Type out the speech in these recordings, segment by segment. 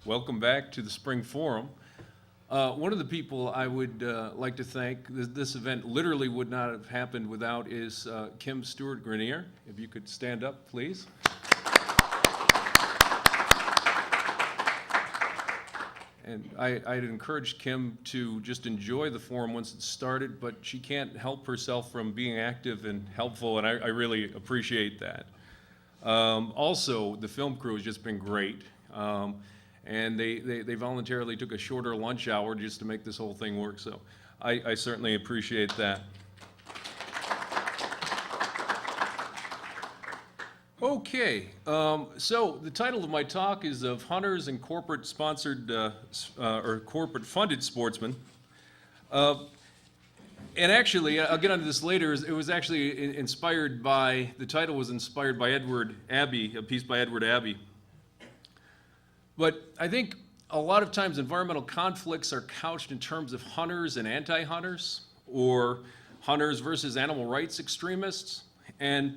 Welcome back to the Spring Forum. One of the people I would like to thank, this event literally would not have happened without, is Kim Stewart-Grenier. If you could stand up, please. And I'd encourage Kim to just enjoy the forum once it's started, but she can't help herself from being active and helpful, and I really appreciate that. Also, the film crew has just been great. And they voluntarily took a shorter lunch hour just to make this whole thing work, so I certainly appreciate that. Okay, so the title of my talk is Of Hunters and Corporate Sponsored or Corporate Funded Sportsmen. And actually, I'll get onto this later, it was actually inspired by, the title was inspired by Edward Abbey, a piece by Edward Abbey. But I think a lot of times environmental conflicts are couched in terms of hunters and anti-hunters, or hunters versus animal rights extremists. And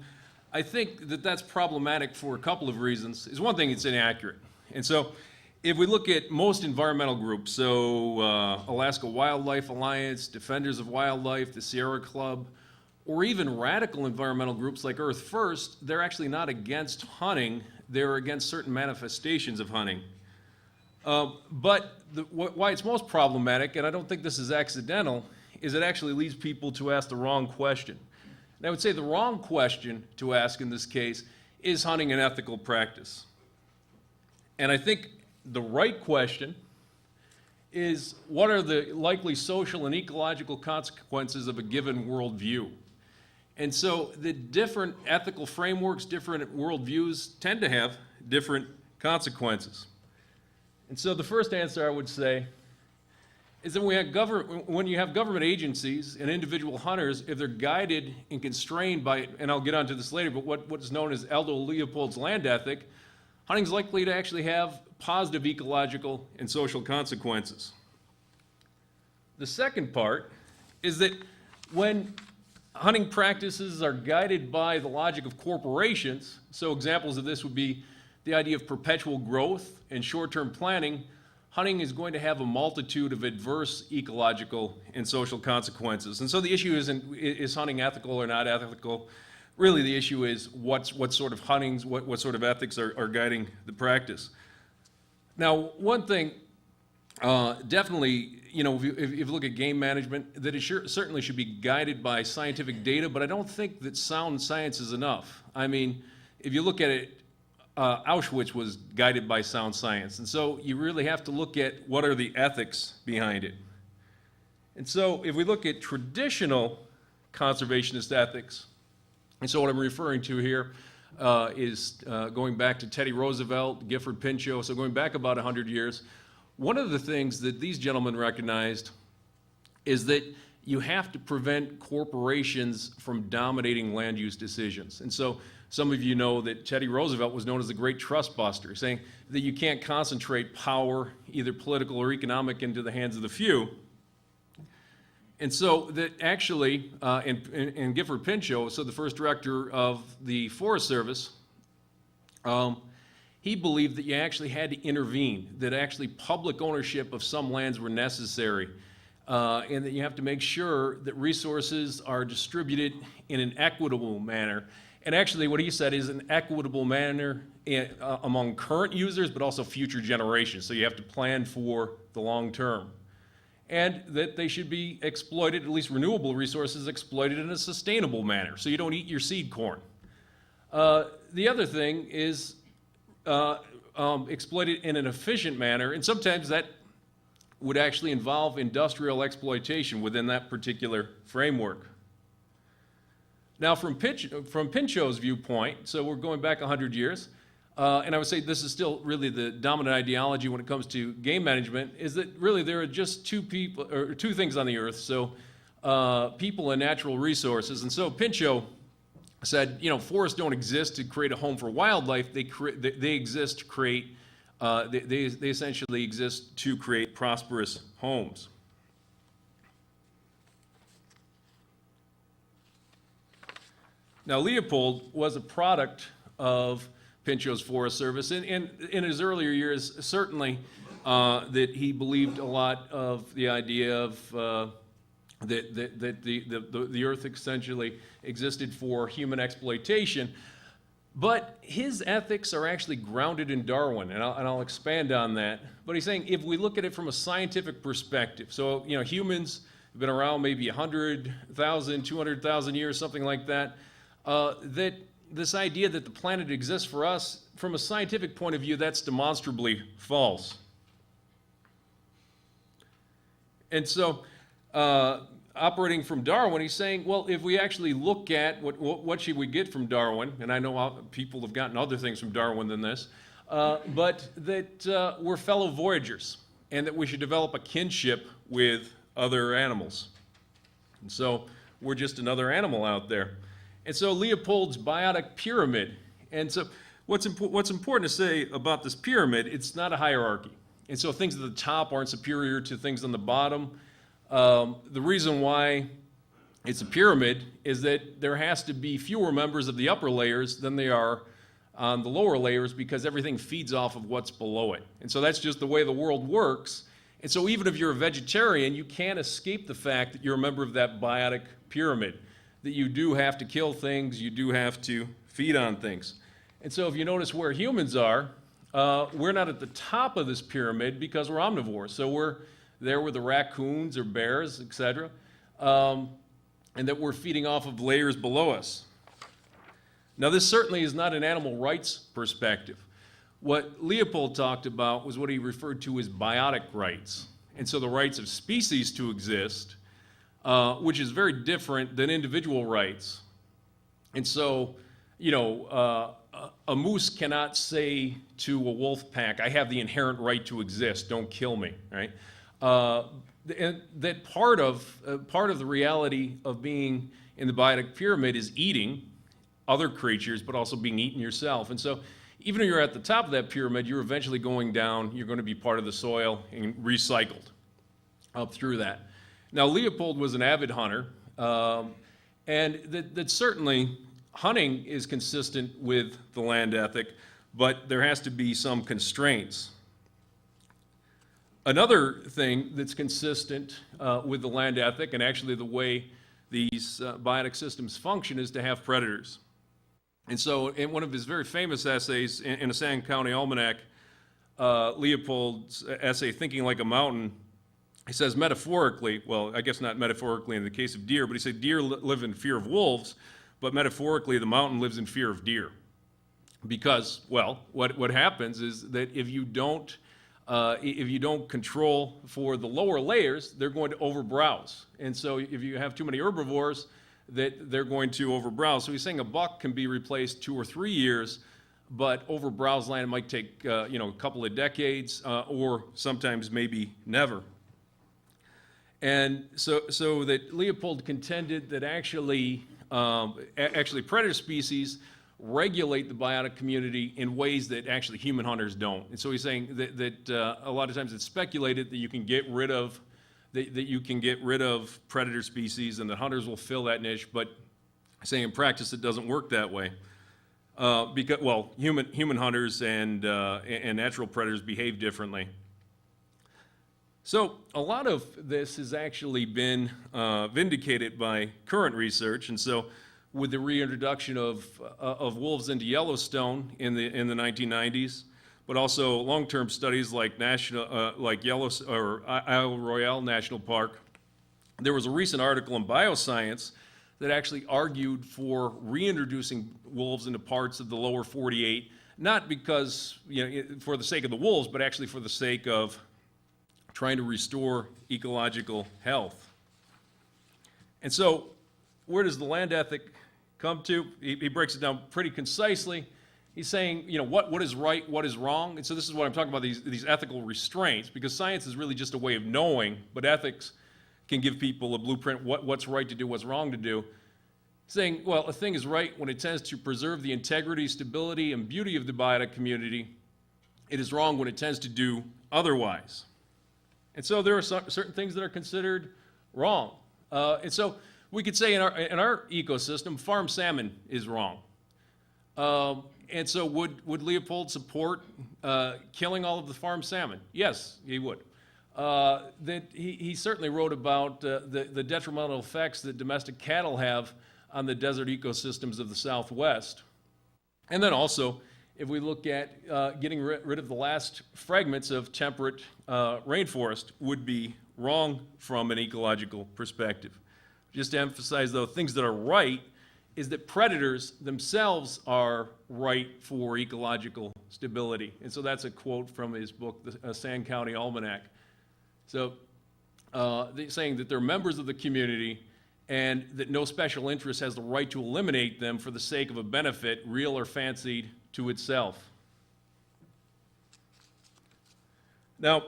I think that that's problematic for a couple of reasons. Is one thing, it's inaccurate. And so if we look at most environmental groups, so Alaska Wildlife Alliance, Defenders of Wildlife, the Sierra Club, or even radical environmental groups like Earth First, they're actually not against hunting, they're against certain manifestations of hunting. But why it's most problematic, and I don't think this is accidental, is it actually leads people to ask the wrong question. And I would say the wrong question to ask in this case is hunting an ethical practice? And I think the right question is, what are the likely social and ecological consequences of a given worldview? And so the different ethical frameworks, different worldviews tend to have different consequences. And so the first answer I would say is that when you have government agencies and individual hunters, if they're guided and constrained by, and I'll get onto this later, but what is known as Aldo Leopold's land ethic, hunting is likely to actually have positive ecological and social consequences. The second part is that when hunting practices are guided by the logic of corporations, so examples of this would be the idea of perpetual growth and short-term planning, hunting is going to have a multitude of adverse ecological and social consequences. And so the issue isn't, is hunting ethical or not ethical? Really the issue is what sort of huntings, what sort of ethics are guiding the practice. Now, one thing, definitely, you know, if you look at game management, that it certainly should be guided by scientific data, but I don't think that sound science is enough. I mean, if you look at it, Auschwitz was guided by sound science, and so you really have to look at what are the ethics behind it. And so if we look at traditional conservationist ethics, and so what I'm referring to here is going back to Teddy Roosevelt, Gifford Pinchot, so going back about 100 years, one of the things that these gentlemen recognized is that you have to prevent corporations from dominating land use decisions. And so some of you know that Teddy Roosevelt was known as the great trust buster, saying that you can't concentrate power, either political or economic, into the hands of the few. And so that actually, and Gifford Pinchot, so the first director of the Forest Service, he believed that you actually had to intervene, that actually public ownership of some lands were necessary, and that you have to make sure that resources are distributed in an equitable manner. And actually what he said is an equitable manner among current users, but also future generations. So you have to plan for the long term. And that they should be exploited, at least renewable resources, exploited in a sustainable manner, so you don't eat your seed corn. The other thing is exploited in an efficient manner, and sometimes that would actually involve industrial exploitation within that particular framework. Now from Pinchot's viewpoint, so we're going back 100 years, and I would say this is still really the dominant ideology when it comes to game management, is that really there are just two things on the earth, so people and natural resources. And so Pinchot said, you know, forests don't exist to create a home for wildlife, they exist to create, they essentially exist to create prosperous homes. Now, Leopold was a product of Pinchot's Forest Service, and in his earlier years, certainly that he believed a lot of the idea of that the earth essentially existed for human exploitation. But his ethics are actually grounded in Darwin, and I'll expand on that. But he's saying if we look at it from a scientific perspective, so humans have been around maybe 100,000, 200,000 years, something like that, that this idea that the planet exists for us, from a scientific point of view, that's demonstrably false. And so, operating from Darwin, he's saying, well, if we actually look at what should we get from Darwin, and I know people have gotten other things from Darwin than this, but that we're fellow voyagers, and that we should develop a kinship with other animals. And so we're just another animal out there. And so Leopold's biotic pyramid, and so what's important to say about this pyramid, it's not a hierarchy. And so things at the top aren't superior to things on the bottom. The reason why it's a pyramid is that there has to be fewer members of the upper layers than there are on the lower layers, because everything feeds off of what's below it. And so that's just the way the world works. And so even if you're a vegetarian, you can't escape the fact that you're a member of that biotic pyramid, that you do have to kill things, you do have to feed on things. And so if you notice where humans are, we're not at the top of this pyramid because we're omnivores. So we're there with the raccoons or bears, etc., and that we're feeding off of layers below us. Now, this certainly is not an animal rights perspective. What Leopold talked about was what he referred to as biotic rights, and so the rights of species to exist, which is very different than individual rights. And so, a moose cannot say to a wolf pack, I have the inherent right to exist, don't kill me, right? And that part of the reality of being in the biotic pyramid is eating other creatures, but also being eaten yourself. And so even if you're at the top of that pyramid, you're eventually going down, you're going to be part of the soil and recycled up through that. Now, Leopold was an avid hunter, and that certainly hunting is consistent with the land ethic, but there has to be some constraints. Another thing that's consistent with the land ethic, and actually the way these biotic systems function, is to have predators. And so in one of his very famous essays in a San County Almanac, Leopold's essay, Thinking Like a Mountain, he says metaphorically, well, I guess not metaphorically in the case of deer, but he said deer live in fear of wolves, but metaphorically the mountain lives in fear of deer. Because, well, what happens is that if you don't control for the lower layers, they're going to overbrowse. And so if you have too many herbivores, that they're going to overbrowse. So he's saying a buck can be replaced 2 or 3 years, but overbrowsed land might take a couple of decades, or sometimes maybe never. And so that Leopold contended that actually predator species regulate the biotic community in ways that actually human hunters don't. And so he's saying that a lot of times it's speculated that you can get rid of predator species and that hunters will fill that niche, but saying in practice it doesn't work that way. Because human hunters and natural predators behave differently. So a lot of this has actually been vindicated by current research, and so with the reintroduction of wolves into Yellowstone in the 1990s, but also long-term studies like Isle Royale National Park. There was a recent article in Bioscience that actually argued for reintroducing wolves into parts of the lower 48, not because for the sake of the wolves, but actually for the sake of trying to restore ecological health. And so, where does the land ethic come to? He breaks it down pretty concisely. He's saying, what is right, what is wrong? And so this is what I'm talking about, these ethical restraints, because science is really just a way of knowing, but ethics can give people a blueprint, what's right to do, what's wrong to do. Saying, well, a thing is right when it tends to preserve the integrity, stability, and beauty of the biotic community. It is wrong when it tends to do otherwise. And so there are certain things that are considered wrong. And so we could say in our ecosystem, farm salmon is wrong. And so would Leopold support killing all of the farm salmon? Yes, he would. That he certainly wrote about the detrimental effects that domestic cattle have on the desert ecosystems of the Southwest. And then also, if we look at getting rid of the last fragments of temperate rainforest, would be wrong from an ecological perspective. Just to emphasize, though, things that are right is that predators themselves are right for ecological stability. And so that's a quote from his book, the Sand County Almanac. So saying that they're members of the community and that no special interest has the right to eliminate them for the sake of a benefit, real or fancied, to itself. Now,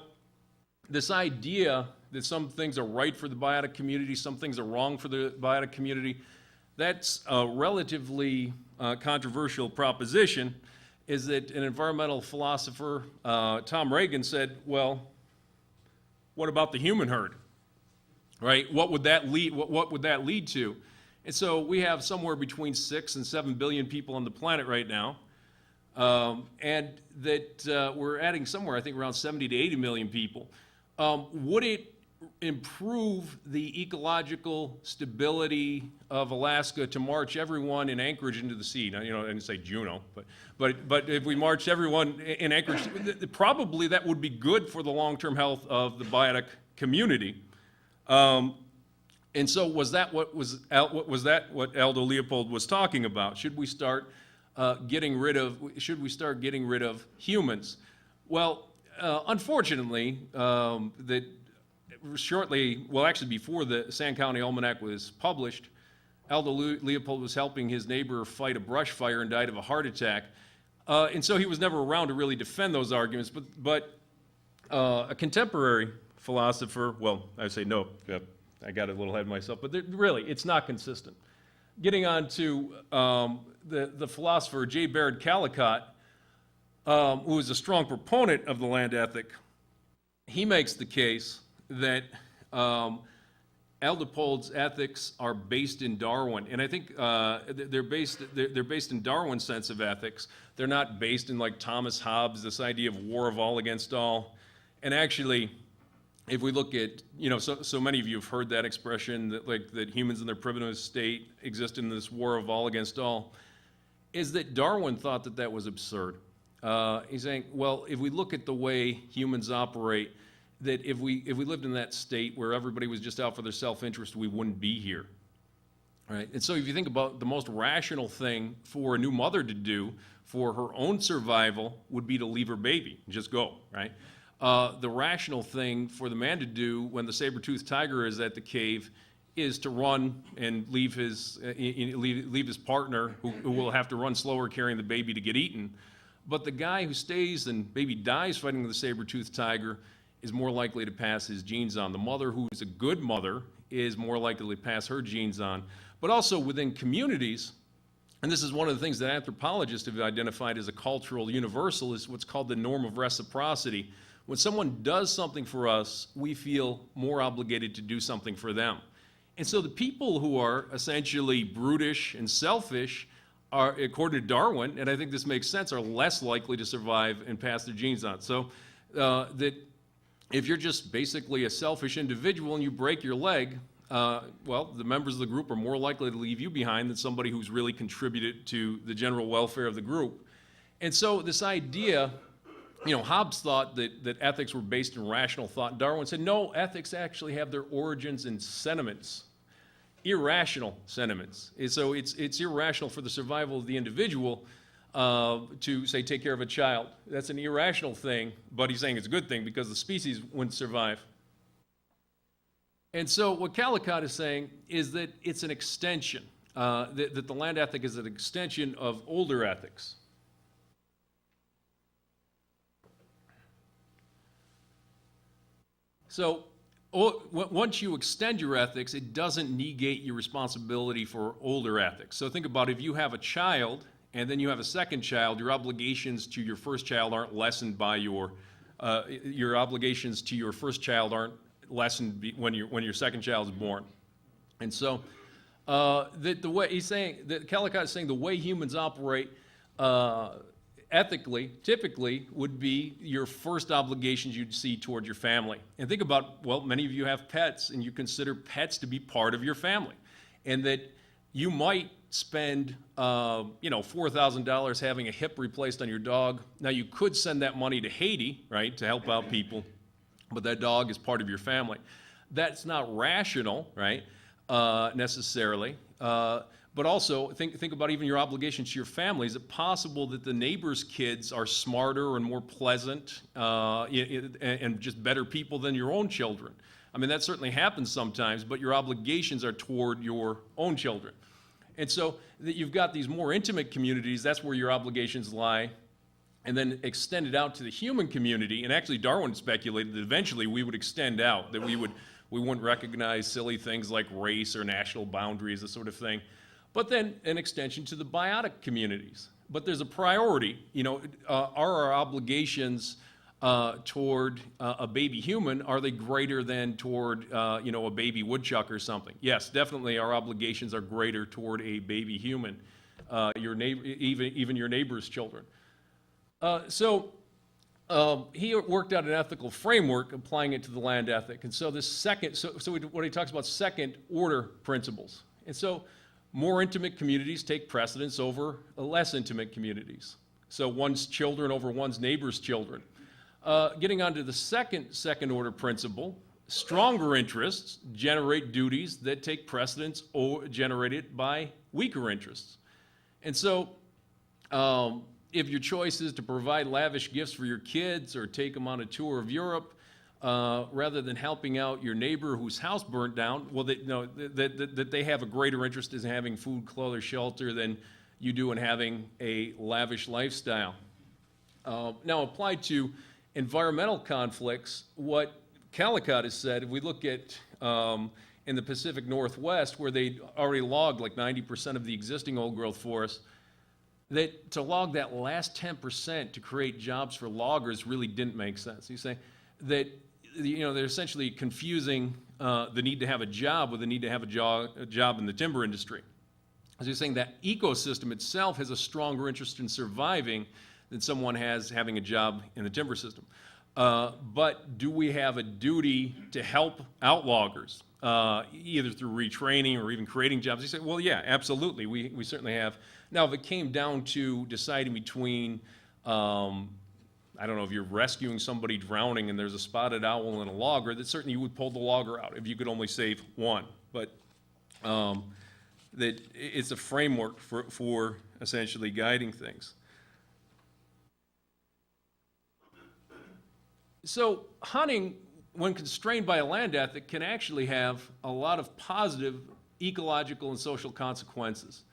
this idea that some things are right for the biotic community, some things are wrong for the biotic community, that's a relatively controversial proposition, is that an environmental philosopher, Tom Reagan, said, well, what about the human herd, right? What would that lead to? And so we have somewhere between 6 and 7 billion people on the planet right now, and that we're adding somewhere, I think, around 70 to 80 million people. Would it improve the ecological stability of Alaska to march everyone in Anchorage into the sea? Now, I didn't say Juneau, but if we marched everyone in Anchorage, probably that would be good for the long-term health of the biotic community. And so was that what Aldo Leopold was talking about? Should we start getting rid of humans? Well, unfortunately, actually before the Sand County Almanac was published, Aldo Leopold was helping his neighbor fight a brush fire and died of a heart attack. And so he was never around to really defend those arguments, but a contemporary philosopher, well, I say no, I got a little ahead of myself, but really, it's not consistent. Getting on to the philosopher J. Baird Callicott, who is a strong proponent of the land ethic, he makes the case that Leopold's ethics are based in Darwin, and I think they're based in Darwin's sense of ethics. They're not based in, like, Thomas Hobbes, this idea of war of all against all. And actually, if we look at, so many of you have heard that expression that humans in their primitive state exist in this war of all against all, is that Darwin thought that was absurd. He's saying, well, if we look at the way humans operate, that if we lived in that state where everybody was just out for their self-interest, we wouldn't be here, right? And so if you think about the most rational thing for a new mother to do for her own survival would be to leave her baby and just go, right? The rational thing for the man to do when the saber-toothed tiger is at the cave is to run and leave his partner, who will have to run slower carrying the baby to get eaten. But the guy who stays and maybe dies fighting the saber-toothed tiger is more likely to pass his genes on. The mother who's a good mother is more likely to pass her genes on. But also within communities, and this is one of the things that anthropologists have identified as a cultural universal, is what's called the norm of reciprocity. When someone does something for us, we feel more obligated to do something for them. And so the people who are essentially brutish and selfish are, according to Darwin, and I think this makes sense, are less likely to survive and pass their genes on. So that if you're just basically a selfish individual and you break your leg, well, the members of the group are more likely to leave you behind than somebody who's really contributed to the general welfare of the group. And so this idea, Hobbes thought that ethics were based in rational thought. Darwin said, no, ethics actually have their origins in sentiments, irrational sentiments. And so it's irrational for the survival of the individual to, say, take care of a child. That's an irrational thing, but he's saying it's a good thing because the species wouldn't survive. And so what Callicott is saying is that it's an extension, that the land ethic is an extension of older ethics. So once you extend your ethics, it doesn't negate your responsibility for older ethics. So think about if you have a child and then you have a second child, your obligations to your first child aren't lessened by your obligations to your first child aren't lessened when your second child is born. And so the way he's saying, that Callicott is saying the way humans operate, ethically, typically, would be your first obligations you'd see toward your family. And think about, well, many of you have pets, and you consider pets to be part of your family. And that you might spend, $4,000 having a hip replaced on your dog. Now, you could send that money to Haiti, right, to help out people, but that dog is part of your family. That's not rational, right, necessarily. But also, think about even your obligations to your family. Is it possible that the neighbor's kids are smarter and more pleasant and just better people than your own children? I mean, that certainly happens sometimes, but your obligations are toward your own children. And so that you've got these more intimate communities, that's where your obligations lie. And then extend it out to the human community. And actually, Darwin speculated that eventually we would extend out, that we wouldn't recognize silly things like race or national boundaries, this sort of thing. But then an extension to the biotic communities. But there's a priority. Are our obligations toward a baby human, are they greater than toward a baby woodchuck or something? Yes, definitely our obligations are greater toward a baby human, your neighbor, even your neighbor's children. He worked out an ethical framework, applying it to the land ethic. And so what he talks about, second order principles. And so more intimate communities take precedence over less intimate communities. So one's children over one's neighbor's children. Getting onto the second order principle, stronger interests generate duties that take precedence generated by weaker interests. And so if your choice is to provide lavish gifts for your kids or take them on a tour of Europe, rather than helping out your neighbor whose house burnt down, well, that they have a greater interest in having food, clothes, or shelter than you do in having a lavish lifestyle. Now, applied to environmental conflicts, what Callicott has said, if we look at in the Pacific Northwest, where they already logged like 90% of the existing old-growth forests, that to log that last 10% to create jobs for loggers really didn't make sense. He's saying that they're essentially confusing the need to have a job with the need to have a job in the timber industry. As he's saying, that ecosystem itself has a stronger interest in surviving than someone has having a job in the timber system. But do we have a duty to help out loggers, either through retraining or even creating jobs? He said, well, yeah, absolutely, we certainly have. Now, if it came down to deciding between I don't know, if you're rescuing somebody drowning and there's a spotted owl and a logger, that certainly you would pull the logger out if you could only save one. But that it's a framework for essentially guiding things. So hunting, when constrained by a land ethic, can actually have a lot of positive ecological and social consequences.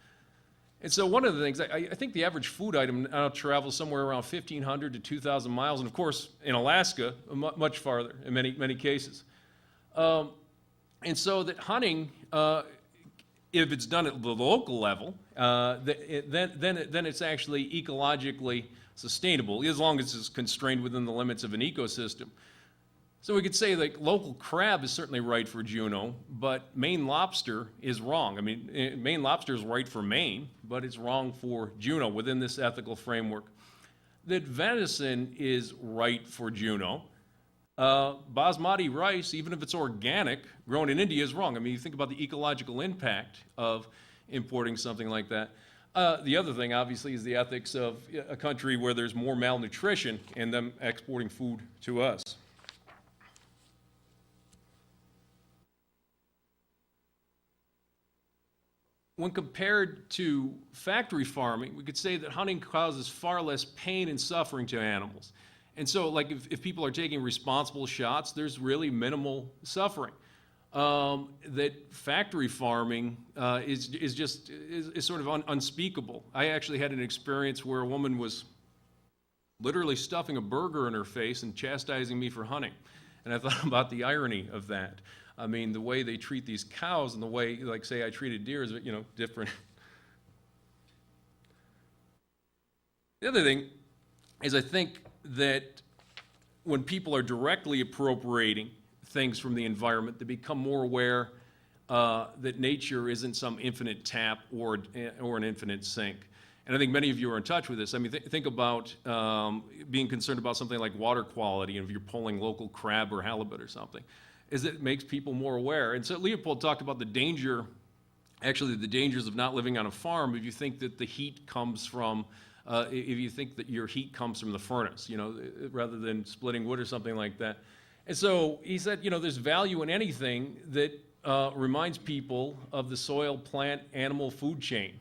And so one of the things, I think the average food item now travels somewhere around 1,500 to 2,000 miles, and of course, in Alaska, much farther in many cases. And so that hunting, if it's done at the local level, then it's actually ecologically sustainable, as long as it's constrained within the limits of an ecosystem. So we could say like local crab is certainly right for Juneau, but Maine lobster is wrong. I mean, Maine lobster is right for Maine, but it's wrong for Juneau within this ethical framework. That venison is right for Juneau. Basmati rice, even if it's organic, grown in India, is wrong. I mean, you think about the ecological impact of importing something like that. The other thing, obviously, is the ethics of a country where there's more malnutrition and them exporting food to us. When compared to factory farming, we could say that hunting causes far less pain and suffering to animals. And so, like, if people are taking responsible shots, there's really minimal suffering. That factory farming is sort of unspeakable. I actually had an experience where a woman was literally stuffing a burger in her face and chastising me for hunting. And I thought about the irony of that. I mean, the way they treat these cows and the way, like, say, I treated deer is, different. The other thing is, I think that when people are directly appropriating things from the environment, they become more aware that nature isn't some infinite tap or an infinite sink. and I think many of you are in touch with this. I mean, think about being concerned about something like water quality, and if you're pulling local crab or halibut or something, is it makes people more aware. And so Leopold talked about the dangers of not living on a farm if you think that the heat comes from, if you think that your heat comes from the furnace, rather than splitting wood or something like that. And so he said, there's value in anything that reminds people of the soil, plant, animal, food chain.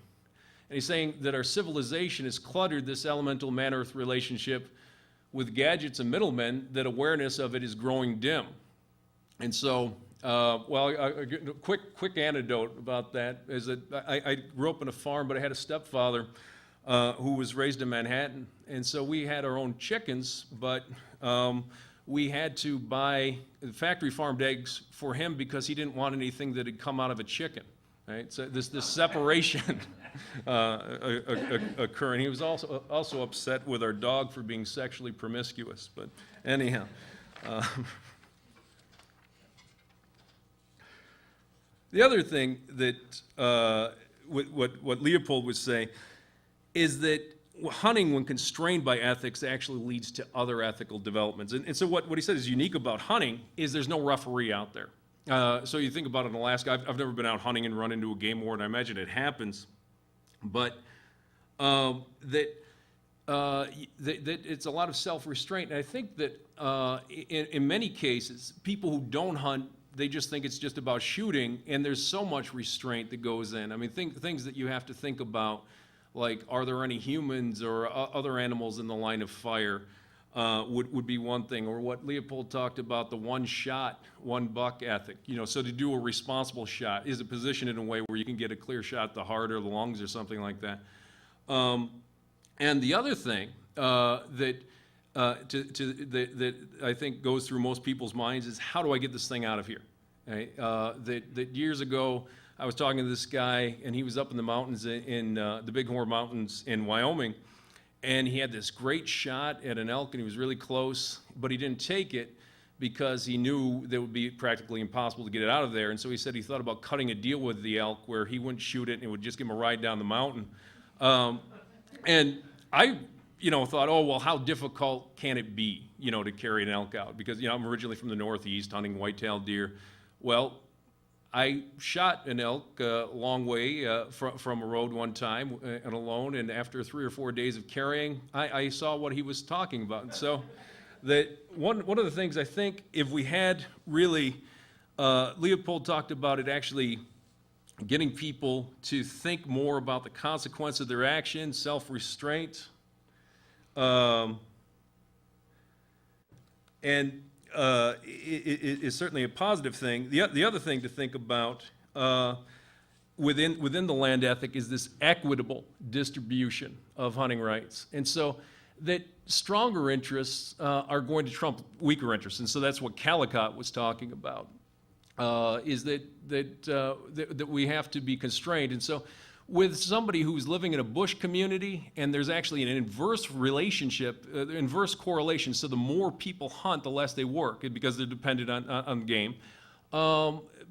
And he's saying that our civilization has cluttered this elemental man-earth relationship with gadgets and middlemen, that awareness of it is growing dim. And so, a quick anecdote about that is that I grew up on a farm, but I had a stepfather who was raised in Manhattan. And so we had our own chickens, but we had to buy factory farmed eggs for him because he didn't want anything that had come out of a chicken. Right? So this separation occurring. He was also upset with our dog for being sexually promiscuous. But anyhow, the other thing that what Leopold would say is that hunting, when constrained by ethics, actually leads to other ethical developments. And so what he said is unique about hunting is there's no referee out there. So you think about it in Alaska. I've never been out hunting and run into a game warden. I imagine it happens, but that it's a lot of self-restraint. And I think that in many cases, people who don't hunt, they just think it's just about shooting, and there's so much restraint that goes in. I mean, things that you have to think about, like are there any humans or other animals in the line of fire, would be one thing. Or what Leopold talked about, the one shot, one buck ethic. So to do a responsible shot, is it positioned in a way where you can get a clear shot at the heart or the lungs or something like that. And the other thing that I think goes through most people's minds is, how do I get this thing out of here? Right? That years ago, I was talking to this guy, and he was up in the mountains in the Bighorn Mountains in Wyoming, and he had this great shot at an elk, and he was really close, but he didn't take it because he knew that it would be practically impossible to get it out of there. And so he said he thought about cutting a deal with the elk where he wouldn't shoot it and it would just give him a ride down the mountain. And I thought, oh, well, how difficult can it be, to carry an elk out? Because, I'm originally from the Northeast, hunting white-tailed deer. Well, I shot an elk a long way from a road one time and alone, and after 3 or 4 days of carrying, I saw what he was talking about. And so that one of the things I think, if we had really, Leopold talked about it actually getting people to think more about the consequence of their actions, self-restraint, and it is certainly a positive thing. The other thing to think about within the land ethic is this equitable distribution of hunting rights. And so that stronger interests are going to trump weaker interests. And so that's what Callicott was talking about, is that we have to be constrained. And so with somebody who's living in a bush community, and there's actually an inverse relationship, inverse correlation, so the more people hunt, the less they work, because they're dependent on game,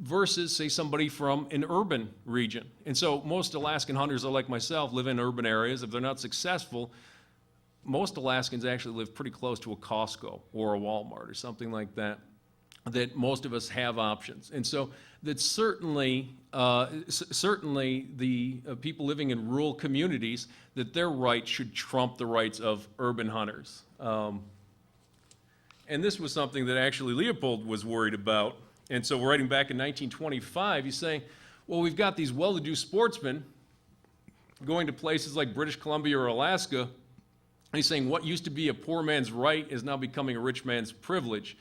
versus, say, somebody from an urban region. And so most Alaskan hunters are like myself, live in urban areas. If they're not successful, most Alaskans actually live pretty close to a Costco or a Walmart or something like that, that most of us have options. And so that certainly the people living in rural communities, that their rights should trump the rights of urban hunters. And this was something that actually Leopold was worried about. And so writing back in 1925, he's saying, well, we've got these well-to-do sportsmen going to places like British Columbia or Alaska, and he's saying what used to be a poor man's right is now becoming a rich man's privilege.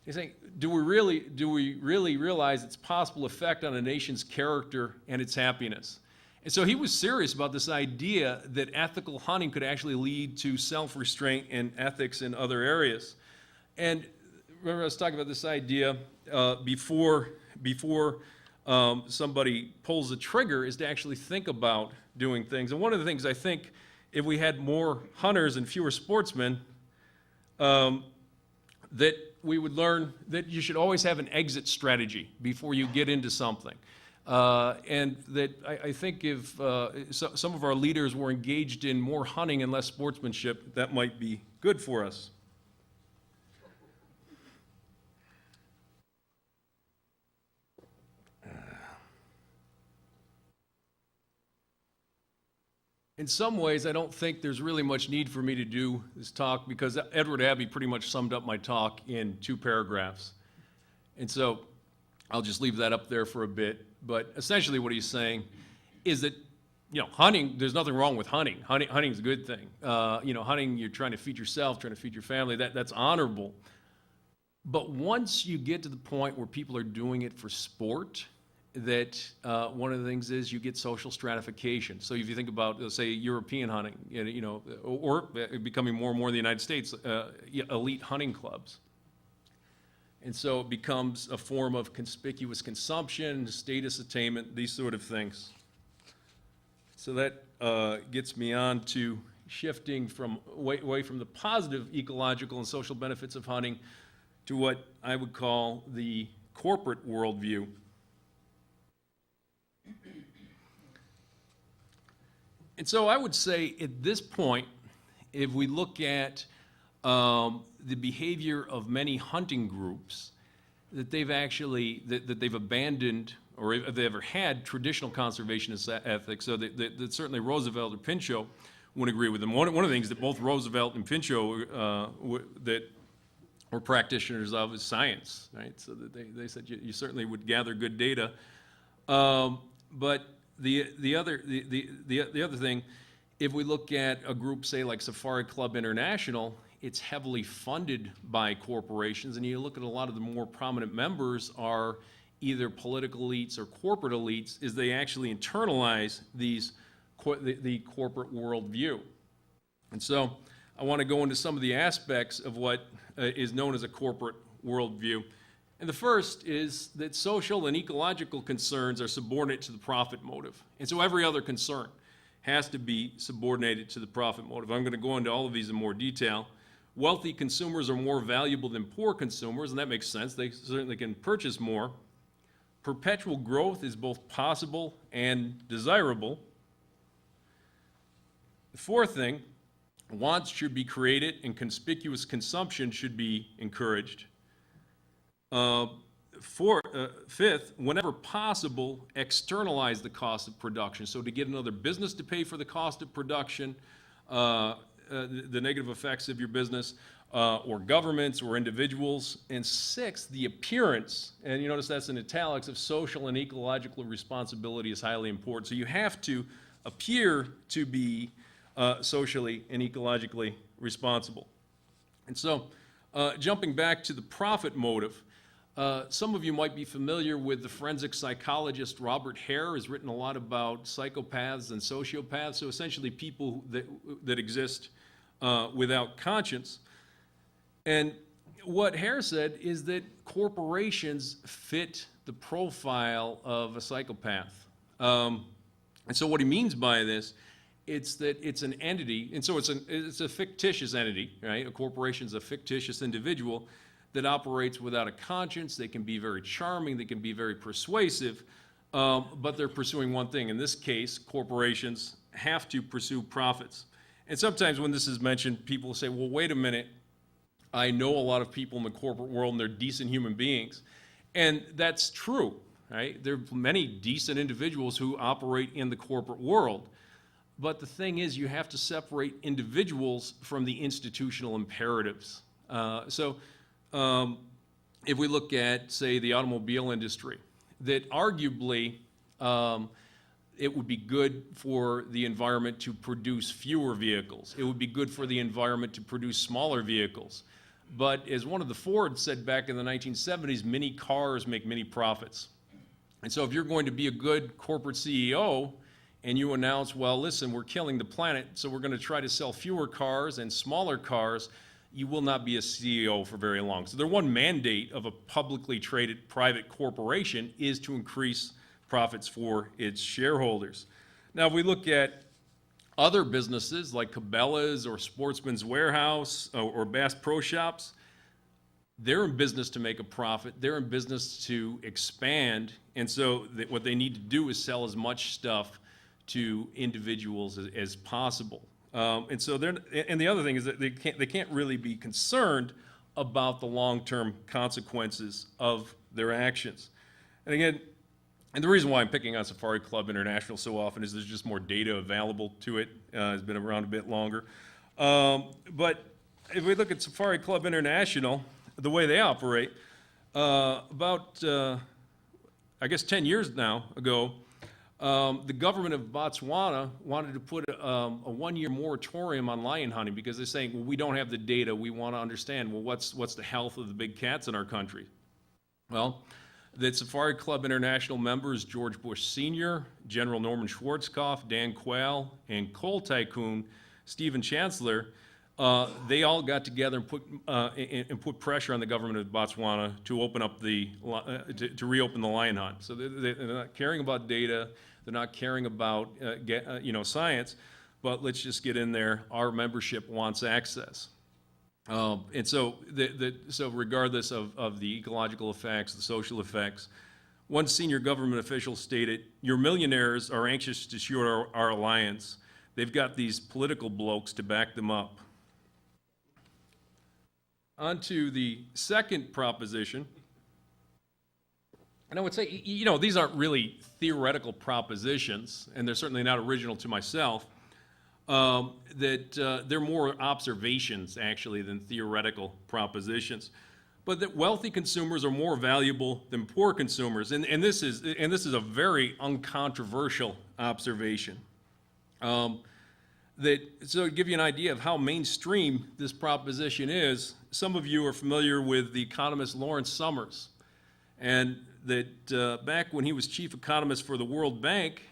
He's saying, do we really realize its possible effect on a nation's character and its happiness? And so he was serious about this idea that ethical hunting could actually lead to self-restraint and ethics in other areas. And remember, I was talking about this idea before somebody pulls the trigger is to actually think about doing things. And one of the things I think, if we had more hunters and fewer sportsmen, that we would learn that you should always have an exit strategy before you get into something. And that I think if some of our leaders were engaged in more hunting and less sportsmanship, that might be good for us. In some ways, I don't think there's really much need for me to do this talk because Edward Abbey pretty much summed up my talk in 2 paragraphs. And so I'll just leave that up there for a bit. But essentially what he's saying is that, hunting, there's nothing wrong with hunting. Hunting's a good thing. Hunting, you're trying to feed yourself, trying to feed your family, that's honorable. But once you get to the point where people are doing it for sport, that one of the things is you get social stratification. So if you think about, let's say, European hunting, or becoming more and more in the United States, elite hunting clubs. And so it becomes a form of conspicuous consumption, status attainment, these sort of things. So that gets me on to shifting from away from the positive ecological and social benefits of hunting to what I would call the corporate worldview. And so I would say at this point, if we look at the behavior of many hunting groups, that they've actually, that they've abandoned, or if they ever had traditional conservationist ethics, so that certainly Roosevelt or Pinchot wouldn't agree with them. One of the things that both Roosevelt and Pinchot that were practitioners of is science, right? So that they said you certainly would gather good data. But the other thing, if we look at a group, say like Safari Club International, it's heavily funded by corporations, and you look at a lot of the more prominent members are either political elites or corporate elites, is they actually internalize the corporate worldview. And so I want to go into some of the aspects of what is known as a corporate worldview. And the first is that social and ecological concerns are subordinate to the profit motive. And so every other concern has to be subordinated to the profit motive. I'm going to go into all of these in more detail. Wealthy consumers are more valuable than poor consumers, and that makes sense. They certainly can purchase more. Perpetual growth is both possible and desirable. The fourth thing, wants should be created and conspicuous consumption should be encouraged. Fifth, whenever possible, externalize the cost of production. So to get another business to pay for the cost of production, the negative effects of your business, or governments or individuals. And sixth, the appearance, and you notice that's in italics, of social and ecological responsibility is highly important. So you have to appear to be socially and ecologically responsible. And so jumping back to the profit motive, some of you might be familiar with the forensic psychologist Robert Hare, has written a lot about psychopaths and sociopaths, so essentially people that exist without conscience. And what Hare said is that corporations fit the profile of a psychopath. And so what he means by this, it's that it's an entity, and so it's a fictitious entity, right? A corporation's a fictitious individual that operates without a conscience. They can be very charming, they can be very persuasive, but they're pursuing one thing. In this case, corporations have to pursue profits. And sometimes when this is mentioned, people say, well, wait a minute, I know a lot of people in the corporate world and they're decent human beings. And that's true, right? There are many decent individuals who operate in the corporate world. But the thing is, you have to separate individuals from the institutional imperatives. If we look at, say, the automobile industry, that arguably it would be good for the environment to produce fewer vehicles. It would be good for the environment to produce smaller vehicles. But as one of the Ford said back in the 1970s, many cars make many profits. And so if you're going to be a good corporate CEO and you announce, well, listen, we're killing the planet, so we're going to try to sell fewer cars and smaller cars, you will not be a CEO for very long. So their one mandate of a publicly traded private corporation is to increase profits for its shareholders. Now, if we look at other businesses like Cabela's or Sportsman's Warehouse or Bass Pro Shops, they're in business to make a profit. They're in business to expand. And so what they need to do is sell as much stuff to individuals as possible. And so and the other thing is that they can't really be concerned about the long-term consequences of their actions. And again, and the reason why I'm picking on Safari Club International so often is there's just more data available to it. It's been around a bit longer. But if we look at Safari Club International, the way they operate, about, I guess 10 years now ago, the government of Botswana wanted to put a one-year moratorium on lion hunting because they're saying, well, we don't have the data. We want to understand, well, what's the health of the big cats in our country? Well, the Safari Club International members, George Bush Sr., General Norman Schwarzkopf, Dan Quayle, and coal tycoon Stephen Chancellor, they all got together and put pressure on the government of Botswana to open up to reopen the lion hunt. So they're not caring about data, they're not caring about science, but let's just get in there. Our membership wants access, and so so regardless of the ecological effects, the social effects, one senior government official stated, "Your millionaires are anxious to shoot our alliance. They've got these political blokes to back them up." On to the second proposition. And I would say, these aren't really theoretical propositions, and they're certainly not original to myself, that they're more observations, actually, than theoretical propositions. But that wealthy consumers are more valuable than poor consumers, and this is a very uncontroversial observation. So to give you an idea of how mainstream this proposition is, some of you are familiar with the economist Lawrence Summers, and that back when he was chief economist for the World Bank,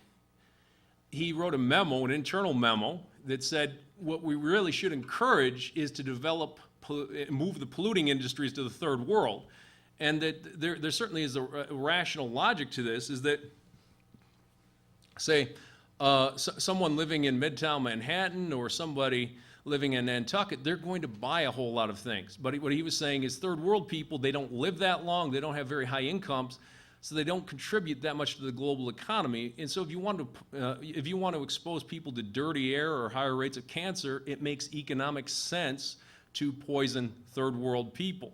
he wrote a memo, an internal memo, that said what we really should encourage is to move the polluting industries to the third world. And that there certainly is a rational logic to this, is that, say, someone living in Midtown Manhattan or somebody living in Nantucket, they're going to buy a whole lot of things. But what he was saying is third world people, they don't live that long, they don't have very high incomes, so they don't contribute that much to the global economy. And so if you want to expose people to dirty air or higher rates of cancer, it makes economic sense to poison third world people.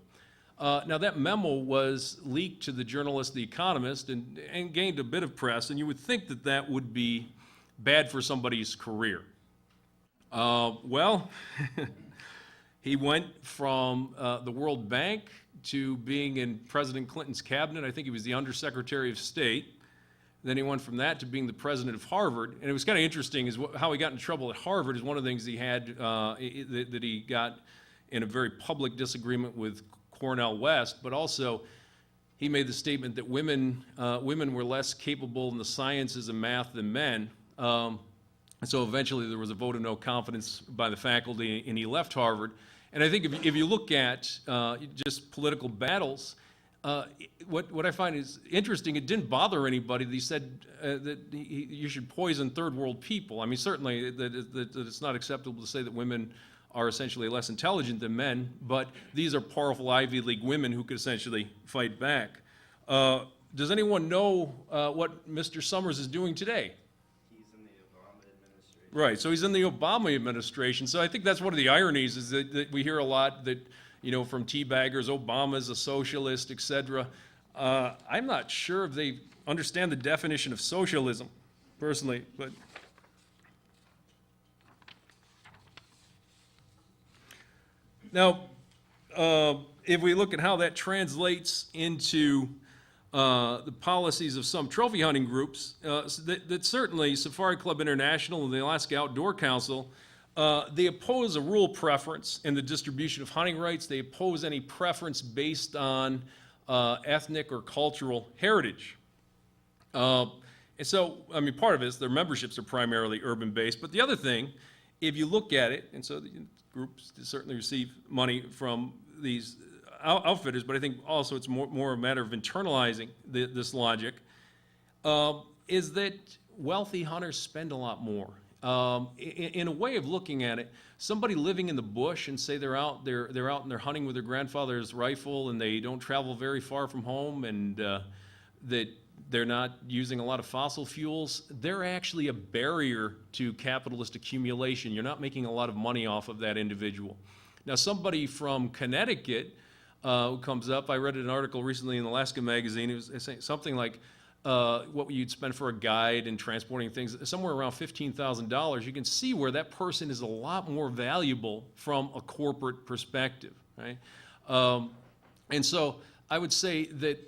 Now that memo was leaked to the journalist The Economist and gained a bit of press, and you would think that that would be bad for somebody's career. Well, he went from the World Bank to being in President Clinton's cabinet. I think he was the Undersecretary of State. Then he went from that to being the president of Harvard. And it was kind of interesting is how he got in trouble at Harvard is one of the things he had that he got in a very public disagreement with Cornel West, but also he made the statement that women were less capable in the sciences and math than men. And so eventually there was a vote of no confidence by the faculty, and he left Harvard. And I think if you look at just political battles, what I find is interesting, it didn't bother anybody that he said that you should poison third world people. I mean, certainly that it's not acceptable to say that women are essentially less intelligent than men, but these are powerful Ivy League women who could essentially fight back. Does anyone know what Mr. Summers is doing today? Right, so he's in the Obama administration. So I think that's one of the ironies is that we hear a lot that, from teabaggers, Obama's a socialist, et cetera. I'm not sure if they understand the definition of socialism, personally, but. Now, if we look at how that translates into the policies of some trophy hunting groups, that certainly Safari Club International and the Alaska Outdoor Council, they oppose a rule preference in the distribution of hunting rights. They oppose any preference based on ethnic or cultural heritage. And so, I mean, part of it is their memberships are primarily urban-based, but the other thing, if you look at it, and so the groups certainly receive money from these outfitters, but I think also it's more a matter of internalizing this logic, is that wealthy hunters spend a lot more. in a way of looking at it, somebody living in the bush and say they're out and they're hunting with their grandfather's rifle and they don't travel very far from home and that they're not using a lot of fossil fuels, they're actually a barrier to capitalist accumulation. You're not making a lot of money off of that individual. Now, somebody from Connecticut who comes up, I read an article recently in Alaska Magazine, it was saying something like what you'd spend for a guide and transporting things, somewhere around $15,000. You can see where that person is a lot more valuable from a corporate perspective, right? And so I would say that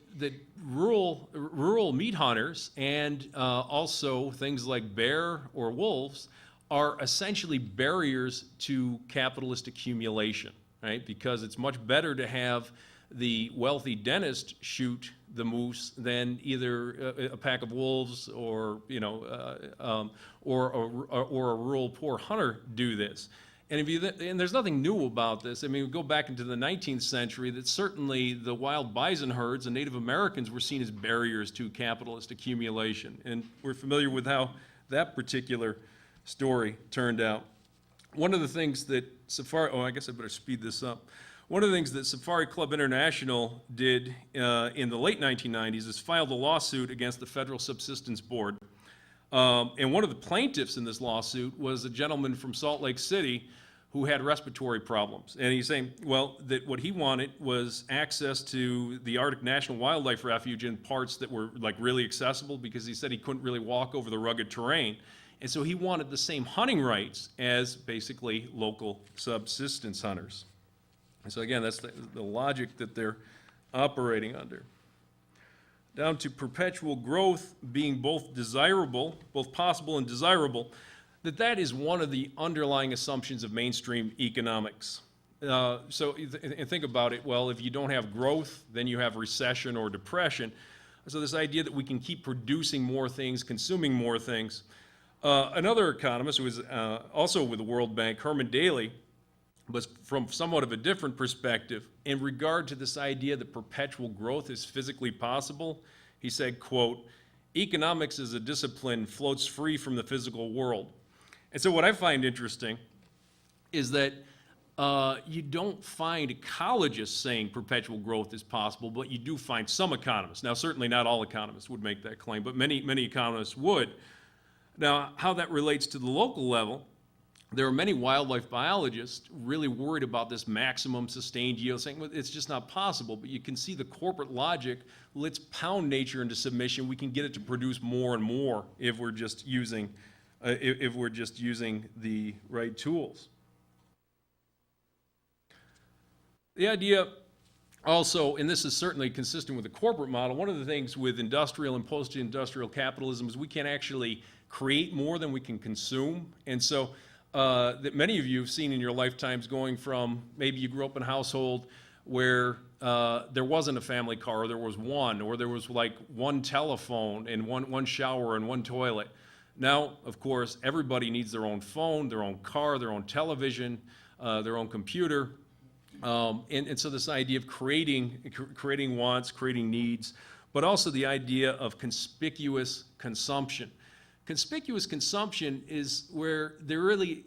rural meat hunters and also things like bear or wolves are essentially barriers to capitalist accumulation, right? Because it's much better to have the wealthy dentist shoot the moose than either a pack of wolves or or a rural poor hunter do this. And there's nothing new about this. I mean, we go back into the 19th century, that certainly the wild bison herds and Native Americans were seen as barriers to capitalist accumulation. And we're familiar with how that particular story turned out. One of the things that I guess I better speed this up. One of the things that Safari Club International did in the late 1990s is filed a lawsuit against the Federal Subsistence Board. And one of the plaintiffs in this lawsuit was a gentleman from Salt Lake City who had respiratory problems. And he's saying, well, that what he wanted was access to the Arctic National Wildlife Refuge in parts that were like really accessible, because he said he couldn't really walk over the rugged terrain. And so he wanted the same hunting rights as basically local subsistence hunters. And so again, that's the logic that they're operating under. Down to perpetual growth being both desirable, both possible and desirable, that is one of the underlying assumptions of mainstream economics. So think about it. Well, if you don't have growth, then you have recession or depression. So this idea that we can keep producing more things, consuming more things. Another economist who was also with the World Bank, Herman Daly, was from somewhat of a different perspective in regard to this idea that perpetual growth is physically possible. He said, quote, "Economics as a discipline floats free from the physical world." And so what I find interesting is that you don't find ecologists saying perpetual growth is possible, but you do find some economists. Now, certainly not all economists would make that claim, but many economists would. Now, how that relates to the local level, there are many wildlife biologists really worried about this maximum sustained yield, saying, well, it's just not possible. But you can see the corporate logic. Let's pound nature into submission. We can get it to produce more and more if we're just using the right tools. The idea also, and this is certainly consistent with the corporate model, one of the things with industrial and post-industrial capitalism is we can actually create more than we can consume. And so that many of you have seen in your lifetimes, going from maybe you grew up in a household where there wasn't a family car, or there was one, or there was like one telephone and one shower and one toilet. Now, of course, everybody needs their own phone, their own car, their own television, their own computer. And so this idea of creating wants, creating needs, but also the idea of conspicuous consumption. Conspicuous consumption is where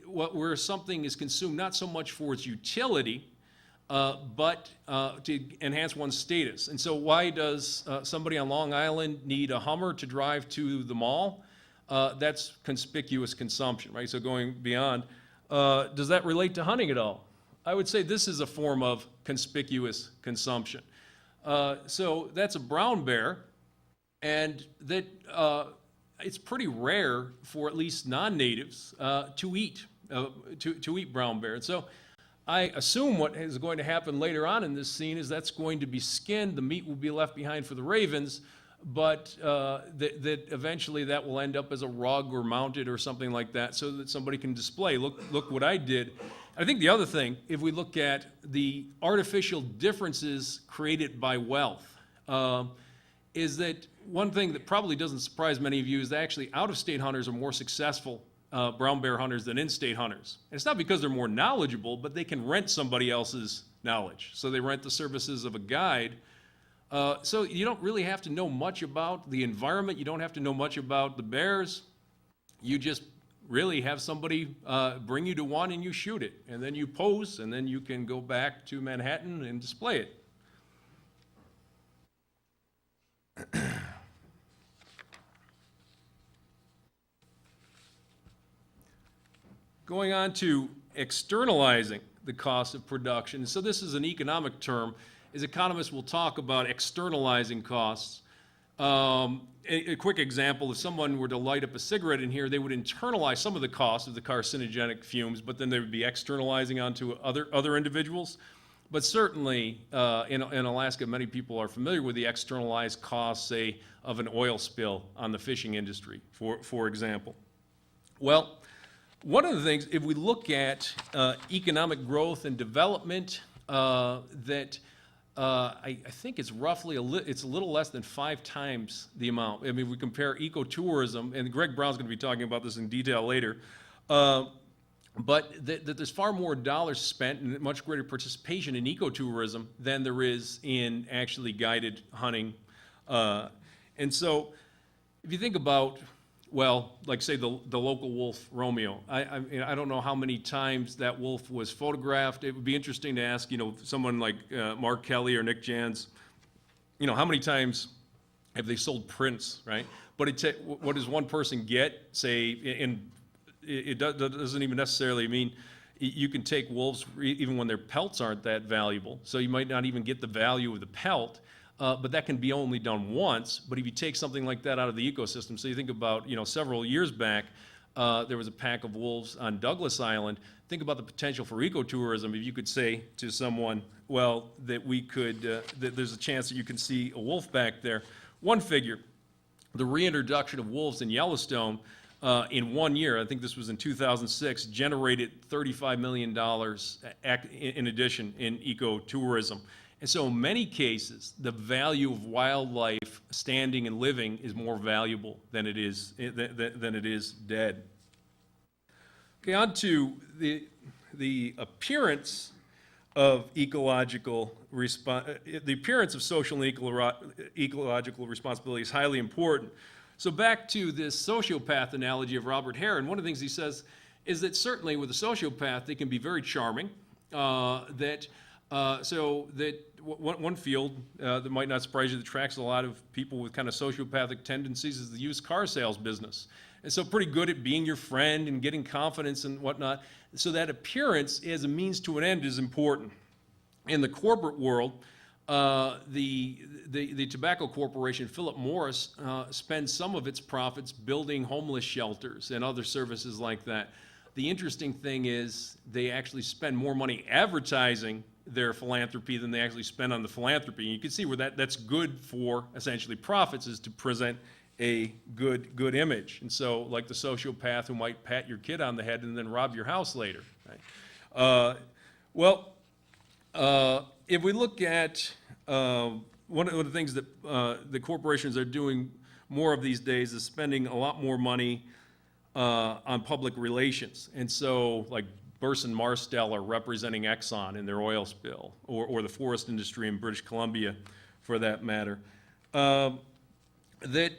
where something is consumed not so much for its utility, but to enhance one's status. And so why does somebody on Long Island need a Hummer to drive to the mall? That's conspicuous consumption, right? So going beyond, does that relate to hunting at all? I would say this is a form of conspicuous consumption. So that's a brown bear, and that it's pretty rare for at least non-natives to eat brown bear. And so I assume what is going to happen later on in this scene is that's going to be skinned. The meat will be left behind for the ravens, but that eventually that will end up as a rug or mounted or something like that, so that somebody can display, look what I did. I think the other thing, if we look at the artificial differences created by wealth, is that one thing that probably doesn't surprise many of you is that actually out-of-state hunters are more successful brown bear hunters than in-state hunters. And it's not because they're more knowledgeable, but they can rent somebody else's knowledge. So they rent the services of a guide. So you don't really have to know much about the environment. You don't have to know much about the bears. You just really have somebody bring you to one and you shoot it, and then you pose, and then you can go back to Manhattan and display it. Going on to externalizing the cost of production. So this is an economic term. As economists will talk about externalizing costs. A quick example, if someone were to light up a cigarette in here, they would internalize some of the cost of the carcinogenic fumes, but then they would be externalizing onto other individuals. But certainly, in Alaska, many people are familiar with the externalized costs, say, of an oil spill on the fishing industry, for example. Well, one of the things, if we look at economic growth and development, that I think it's roughly it's a little less than 5 times the amount. I mean, we compare ecotourism, and Greg Brown's going to be talking about this in detail later, but that there's far more dollars spent and much greater participation in ecotourism than there is in actually guided hunting. And so if you think about, well, like say the local wolf, Romeo, I don't know how many times that wolf was photographed. It would be interesting to ask, someone like Mark Kelly or Nick Jans, how many times have they sold prints, right? But what does one person get, say, and it doesn't even necessarily mean you can take wolves even when their pelts aren't that valuable. So you might not even get the value of the pelt. But that can be only done once. But if you take something like that out of the ecosystem, so you think about, several years back, there was a pack of wolves on Douglas Island. Think about the potential for ecotourism. If you could say to someone, well, that we could, that there's a chance that you can see a wolf back there. One figure, the reintroduction of wolves in Yellowstone in 1 year, I think this was in 2006, generated $35 million in addition in ecotourism. And so in many cases, the value of wildlife standing and living is more valuable than it is dead. Okay, on to the appearance of ecological the appearance of social and ecological responsibility is highly important. So back to this sociopath analogy of Robert Heron, one of the things he says is that certainly with a sociopath, they can be very charming, so that one field that might not surprise you that attracts a lot of people with kind of sociopathic tendencies is the used car sales business. And so pretty good at being your friend and getting confidence and whatnot. So that appearance as a means to an end is important. In the corporate world, the tobacco corporation, Philip Morris, spends some of its profits building homeless shelters and other services like that. The interesting thing is they actually spend more money advertising their philanthropy than they actually spend on the philanthropy. And you can see where that's good for essentially profits, is to present a good image. And so like the sociopath who might pat your kid on the head and then rob your house later. Right? If we look at one of the things that the corporations are doing more of these days is spending a lot more money on public relations. And so like Burson Marsteller are representing Exxon in their oil spill, or the forest industry in British Columbia, for that matter. That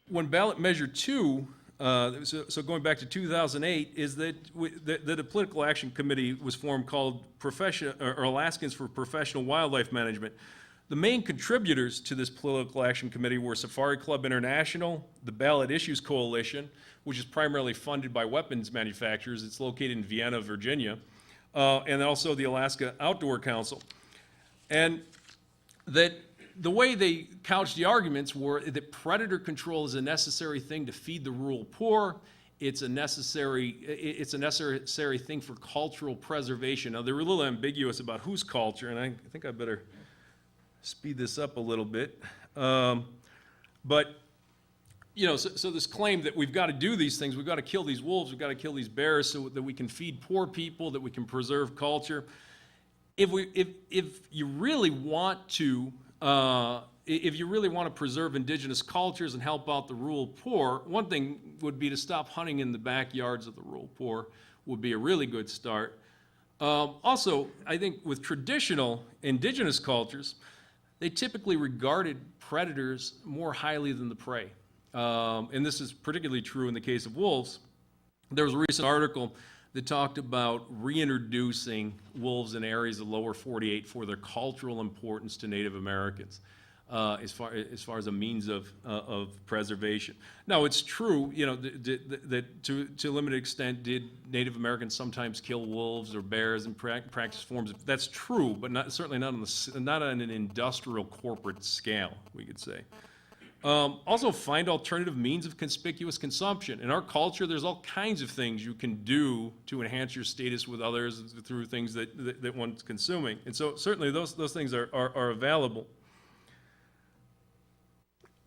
when ballot measure 2, so going back to 2008, is that a political action committee was formed called Alaskans for Professional Wildlife Management. The main contributors to this political action committee were Safari Club International, the Ballot Issues Coalition, which is primarily funded by weapons manufacturers. It's located in Vienna, Virginia, and also the Alaska Outdoor Council. And that the way they couched the arguments were that predator control is a necessary thing to feed the rural poor. It's a necessary thing for cultural preservation. Now, they were a little ambiguous about whose culture, and I think I better speed this up a little bit. But so this claim that we've got to do these things, we've got to kill these wolves, we've got to kill these bears so that we can feed poor people, that we can preserve culture. If you really want to preserve indigenous cultures and help out the rural poor, one thing would be to stop hunting in the backyards of the rural poor would be a really good start. Also, I think with traditional indigenous cultures, they typically regarded predators more highly than the prey. And this is particularly true in the case of wolves. There was a recent article that talked about reintroducing wolves in areas of lower 48 for their cultural importance to Native Americans, as far as a means of preservation. Now, it's true, that to a limited extent, did Native Americans sometimes kill wolves or bears in practice forms? That's true, but certainly not on an industrial corporate scale, we could say. Also, find alternative means of conspicuous consumption. In our culture, there's all kinds of things you can do to enhance your status with others through things that one's consuming. And so certainly those things are available.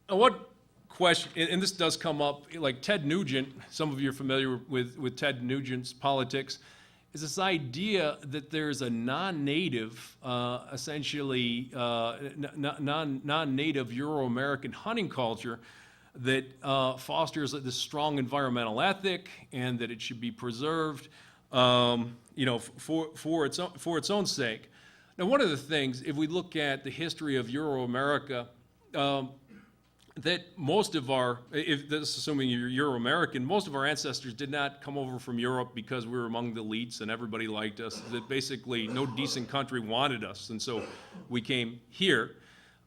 Now, what question, and this does come up, like Ted Nugent, some of you are familiar with Ted Nugent's politics, is this idea that there's a non-native, essentially non-native Euro-American hunting culture that fosters this strong environmental ethic, and that it should be preserved, for its own sake. Now, one of the things, if we look at the history of Euro-America, that most of our, if this is assuming you're Euro-American, most of our ancestors did not come over from Europe because we were among the elites and everybody liked us. That basically no decent country wanted us, and so we came here.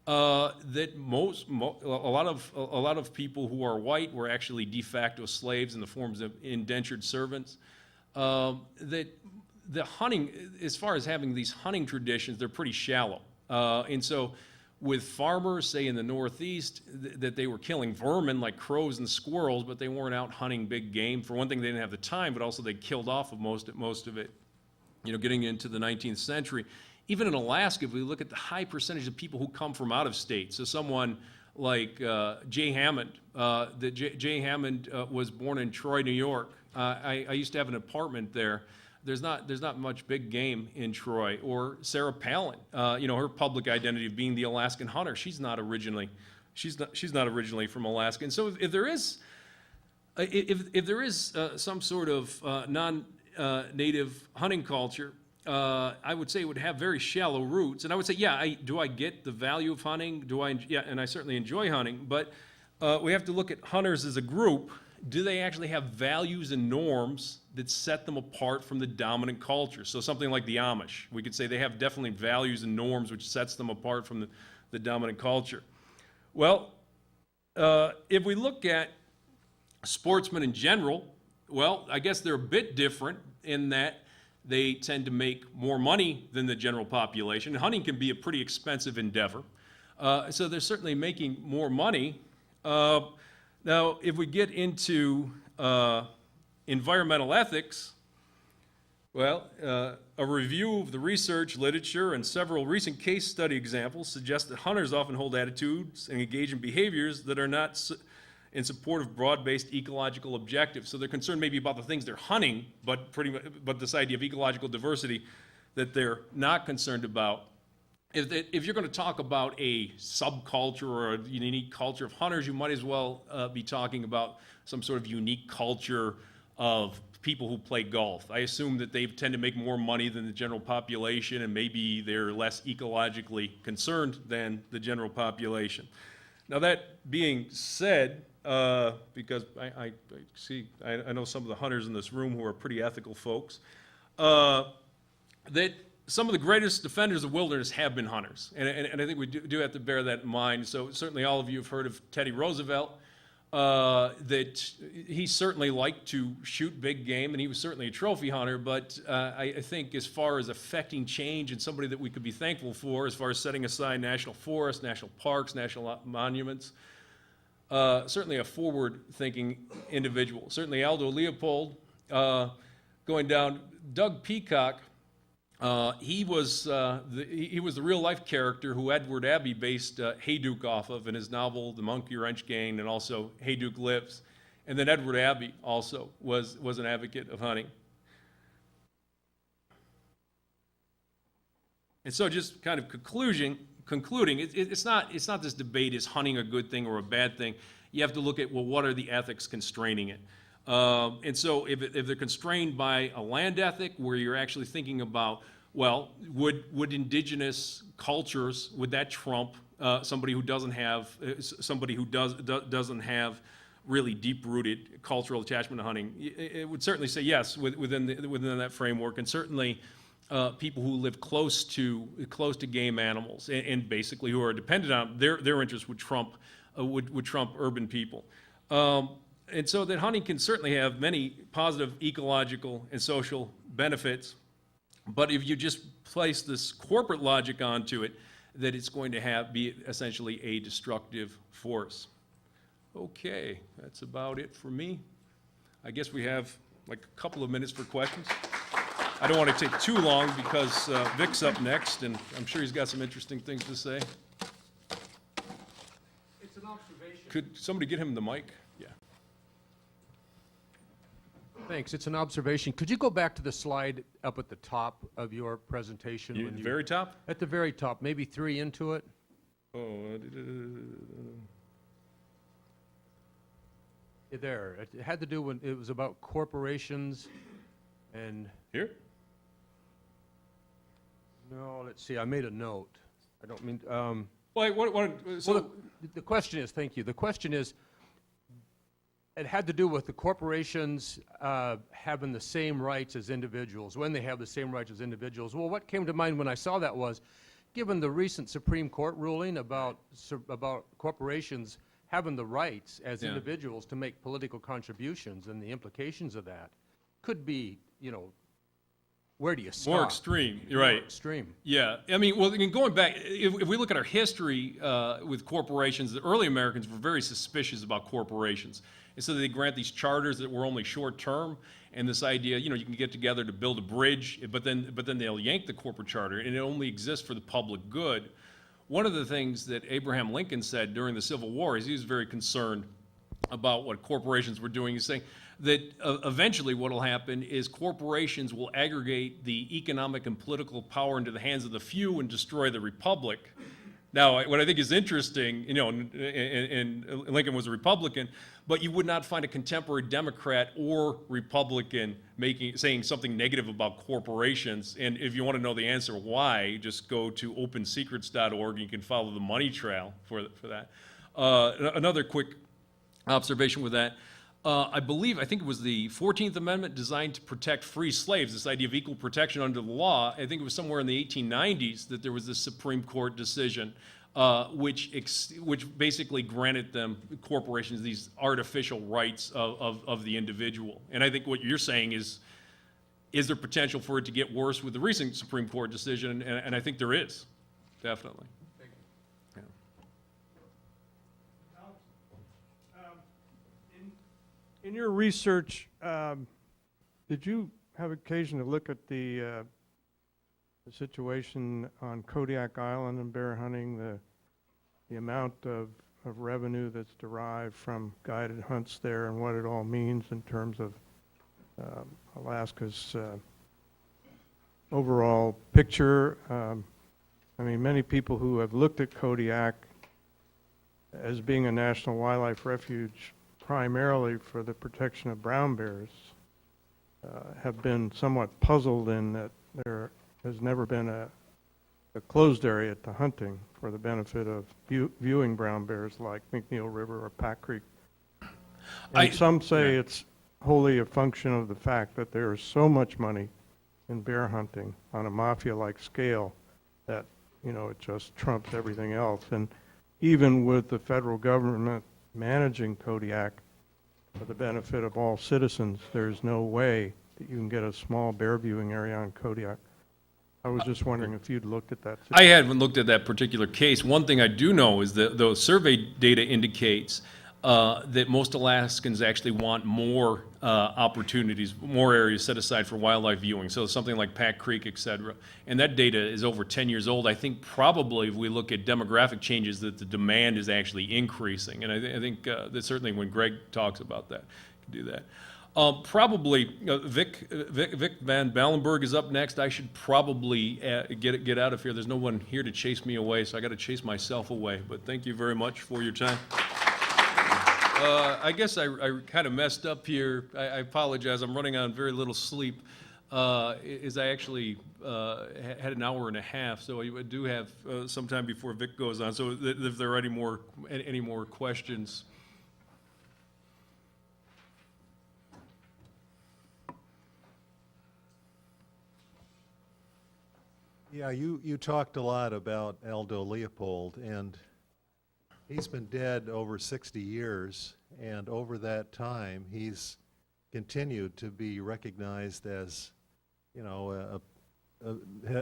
That a lot of people who are white were actually de facto slaves in the forms of indentured servants. That the hunting, as far as having these hunting traditions, they're pretty shallow, and so. With farmers, say in the Northeast, that they were killing vermin like crows and squirrels, but they weren't out hunting big game. For one thing, they didn't have the time, but also they killed off of most of it. Getting into the 19th century, even in Alaska, if we look at the high percentage of people who come from out of state, so someone like Jay Hammond, Jay Hammond was born in Troy, New York. I used to have an apartment there. There's not much big game in Troy. Or Sarah Palin, her public identity of being the Alaskan hunter. She's not originally from Alaska. And so if there is some sort of non-native hunting culture, I would say it would have very shallow roots. And I would say, do I get the value of hunting? And I certainly enjoy hunting. But we have to look at hunters as a group. Do they actually have values and norms that set them apart from the dominant culture? So something like the Amish, we could say they have definitely values and norms which sets them apart from the dominant culture. Well, if we look at sportsmen in general, well, I guess they're a bit different in that they tend to make more money than the general population. Hunting can be a pretty expensive endeavor. So they're certainly making more money. Now, if we get into environmental ethics, well, a review of the research literature and several recent case study examples suggest that hunters often hold attitudes and engage in behaviors that are not in support of broad-based ecological objectives. So they're concerned maybe about the things they're hunting, but this idea of ecological diversity that they're not concerned about. If you're going to talk about a subculture or a unique culture of hunters, you might as well be talking about some sort of unique culture of people who play golf. I assume that they tend to make more money than the general population, and maybe they're less ecologically concerned than the general population. Now, that being said, because I know some of the hunters in this room who are pretty ethical folks, that some of the greatest defenders of wilderness have been hunters, and I think we do have to bear that in mind. So certainly all of you have heard of Teddy Roosevelt, that he certainly liked to shoot big game, and he was certainly a trophy hunter, but I think as far as affecting change and somebody that we could be thankful for, as far as setting aside national forests, national parks, national monuments, certainly a forward-thinking individual. Certainly Aldo Leopold, going down, Doug Peacock, he was the real-life character who Edward Abbey based Hayduke off of in his novel The Monkey Wrench Gang, and also Hayduke Lives. And then Edward Abbey also was an advocate of hunting. And so just kind of concluding, it's not this debate, is hunting a good thing or a bad thing? You have to look at, well, what are the ethics constraining it? And so if they're constrained by a land ethic where you're actually thinking about, well, would indigenous cultures, would that trump somebody who doesn't have really deep-rooted cultural attachment to hunting, it would certainly say yes within that framework, and certainly people who live close to game animals and basically who are dependent on their interests would trump urban people. And so that hunting can certainly have many positive ecological and social benefits, but if you just place this corporate logic onto it, that it's going to be essentially a destructive force. Okay, that's about it for me. I guess we have like a couple of minutes for questions. I don't want to take too long because Vic's up next, and I'm sure he's got some interesting things to say. It's an observation. Could somebody get him the mic? Yeah. Thanks. It's an observation. Could you go back to the slide up at the top of your presentation? At the very top? At the very top, maybe 3 into it. Oh, There. It had to do when it was about corporations and... Here? No, let's see. I made a note. I don't mean... So the question is, thank you. The question is, it had to do with the corporations having the same rights as individuals, when they have the same rights as individuals. Well, what came to mind when I saw that was, given the recent Supreme Court ruling about corporations having the rights as individuals to make political contributions, and the implications of that could be, where do you stop? more extreme, you're right. More extreme. Yeah, I mean, well, going back, if we look at our history with corporations, the early Americans were very suspicious about corporations. And so they grant these charters that were only short term, and this idea, you can get together to build a bridge, but then they'll yank the corporate charter, and it only exists for the public good. One of the things that Abraham Lincoln said during the Civil War is he was very concerned about what corporations were doing. He's saying that eventually what will happen is corporations will aggregate the economic and political power into the hands of the few and destroy the republic. Now, what I think is interesting, and Lincoln was a Republican, but you would not find a contemporary Democrat or Republican saying something negative about corporations. And if you want to know the answer why, just go to opensecrets.org and you can follow the money trail for that. Another quick observation with that. I think it was the 14th Amendment designed to protect free slaves, this idea of equal protection under the law. I think it was somewhere in the 1890s that there was this Supreme Court decision which basically granted them, corporations, these artificial rights of the individual. And I think what you're saying is there potential for it to get worse with the recent Supreme Court decision? And I think there is, definitely. In your research, did you have occasion to look at the situation on Kodiak Island and bear hunting, the amount of revenue that's derived from guided hunts there, and what it all means in terms of Alaska's overall picture? Many people who have looked at Kodiak as being a national wildlife refuge primarily for the protection of brown bears have been somewhat puzzled in that there has never been a closed area to hunting for the benefit of viewing brown bears like McNeil River or Pack Creek. And some say it's wholly a function of the fact that there is so much money in bear hunting on a mafia-like scale that, it just trumps everything else. And even with the federal government managing Kodiak for the benefit of all citizens, there's no way that you can get a small bear viewing area on Kodiak. I was just wondering if you'd looked at that situation. I hadn't looked at that particular case. One thing I do know is that the survey data indicates that most Alaskans actually want more opportunities, more areas set aside for wildlife viewing. So something like Pack Creek, et cetera. And that data is over 10 years old. I think probably if we look at demographic changes that the demand is actually increasing. And I think that certainly when Greg talks about that, you can do that. Vic Van Ballenberg is up next. I should probably get out of here. There's no one here to chase me away, so I got to chase myself away. But thank you very much for your time. I guess I kind of messed up here. I apologize. I'm running on very little sleep. I actually had an hour and a half, so I do have some time before Vic goes on. So if there are any more questions. Yeah, you talked a lot about Aldo Leopold, and he's been dead over 60 years, and over that time, he's continued to be recognized as, you know,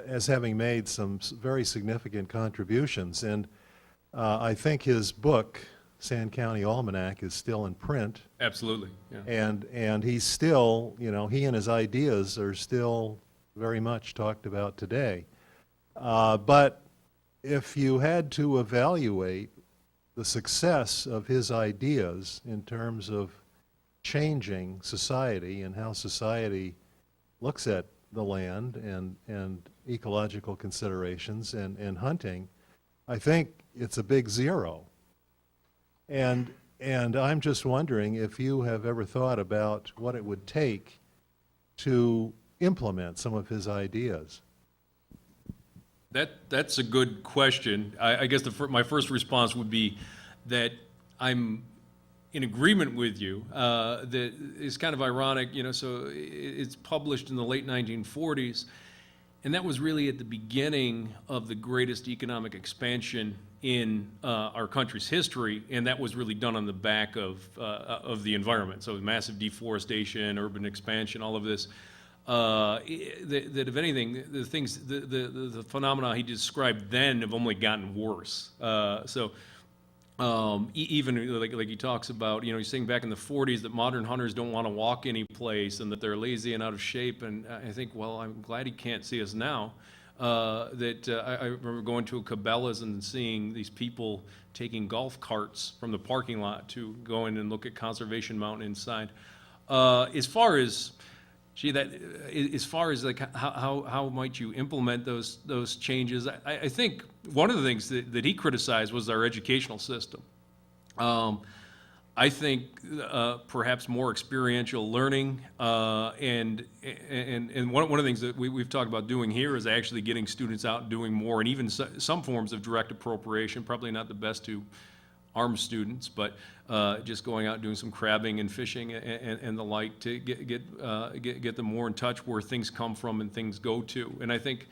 as having made some very significant contributions. And I think his book, Sand County Almanac, is still in print, Absolutely, yeah. and he's still, you know, he and his ideas are still very much talked about today. But if you had to evaluate the success of his ideas in terms of changing society and how society looks at the land and ecological considerations and hunting, I think it's a big zero. And I'm just wondering if you have ever thought about what it would take to implement some of his ideas. That's a good question. I guess my first response would be that I'm in agreement with you. That is kind of ironic, you know, so it's published in the late 1940s, and that was really at the beginning of the greatest economic expansion in our country's history, and that was really done on the back of the environment. So massive deforestation, urban expansion, all of this. That if anything, the phenomena he described then have only gotten worse. Even like he talks about, you know, he's saying back in the 40s that modern hunters don't want to walk any place and that they're lazy and out of shape. And I think, well, I'm glad he can't see us now. I remember going to a Cabela's and seeing these people taking golf carts from the parking lot to go in and look at Conservation Mountain inside. As far as like how might you implement those changes, I think one of the things that he criticized was our educational system. I think perhaps more experiential learning, and one of the things that we've talked about doing here is actually getting students out and doing more, and even some forms of direct appropriation. Probably not the best to arm students, but just going out and doing some crabbing and fishing and the like to get them more in touch where things come from and things go to. And I think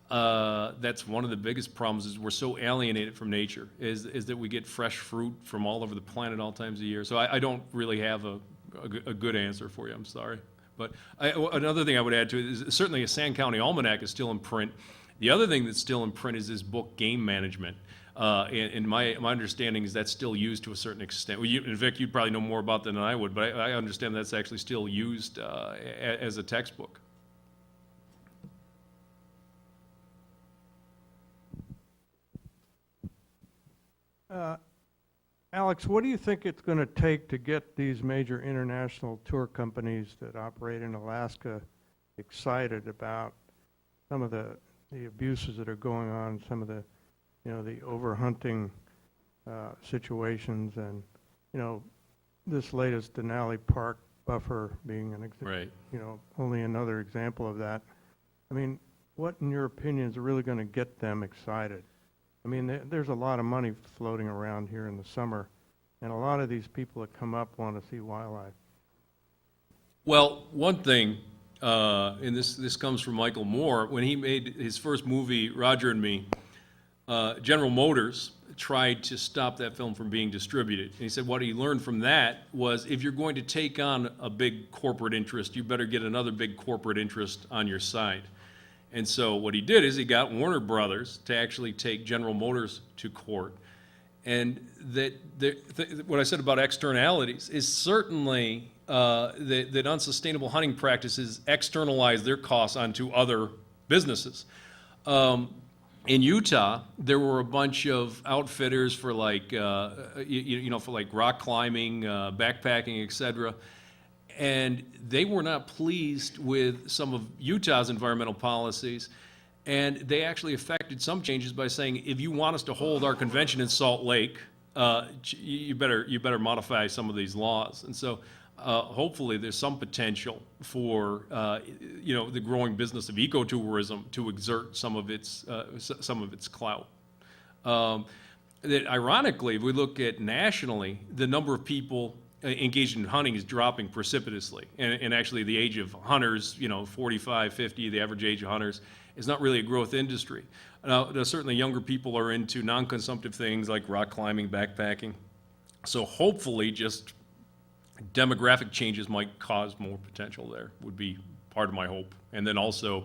that's one of the biggest problems is we're so alienated from nature, is that we get fresh fruit from all over the planet all times of year. So I don't really have a good answer for you, I'm sorry. But another thing I would add to it is certainly a Sand County Almanac is still in print. The other thing that's still in print is this book, Game Management. And my understanding is that's still used to a certain extent. Well, in fact, you'd probably know more about that than I would, but I understand that's actually still used as a textbook. Alex, what do you think it's going to take to get these major international tour companies that operate in Alaska excited about some of the abuses that are going on, some of the, you know, the overhunting situations, and, you know, this latest Denali Park buffer being an Right. you know, only another example of that. I mean, what, in your opinion, is really going to get them excited? I mean, there's a lot of money floating around here in the summer, and a lot of these people that come up want to see wildlife. Well, one thing, and this comes from Michael Moore, when he made his first movie, Roger and Me, General Motors tried to stop that film from being distributed. And he said what he learned from that was if you're going to take on a big corporate interest, you better get another big corporate interest on your side. And so what he did is he got Warner Brothers to actually take General Motors to court. And what I said about externalities is certainly that unsustainable hunting practices externalize their costs onto other businesses. In Utah, there were a bunch of outfitters for like, for like rock climbing, backpacking, etc. And they were not pleased with some of Utah's environmental policies. And they actually effected some changes by saying, if you want us to hold our convention in Salt Lake, you better modify some of these laws. And so hopefully there's some potential for the growing business of ecotourism to exert some of its clout. That ironically, if we look at nationally, the number of people engaged in hunting is dropping precipitously. And actually the age of hunters, 45, 50, the average age of hunters, is not really a growth industry. Now, certainly younger people are into non-consumptive things like rock climbing, backpacking. So hopefully just demographic changes might cause more potential there, would be part of my hope. And then also,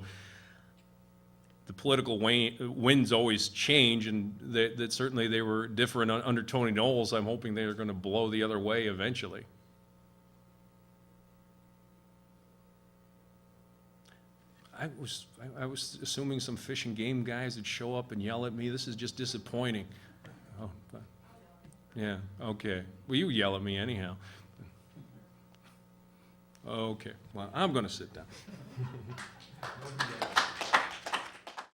the political winds always change, and that certainly they were different under Tony Knowles. I'm hoping they're going to blow the other way eventually. I was assuming some fish and game guys would show up and yell at me. This is just disappointing. Oh, yeah, okay. Well, you yell at me anyhow. Okay, well, I'm going to sit down.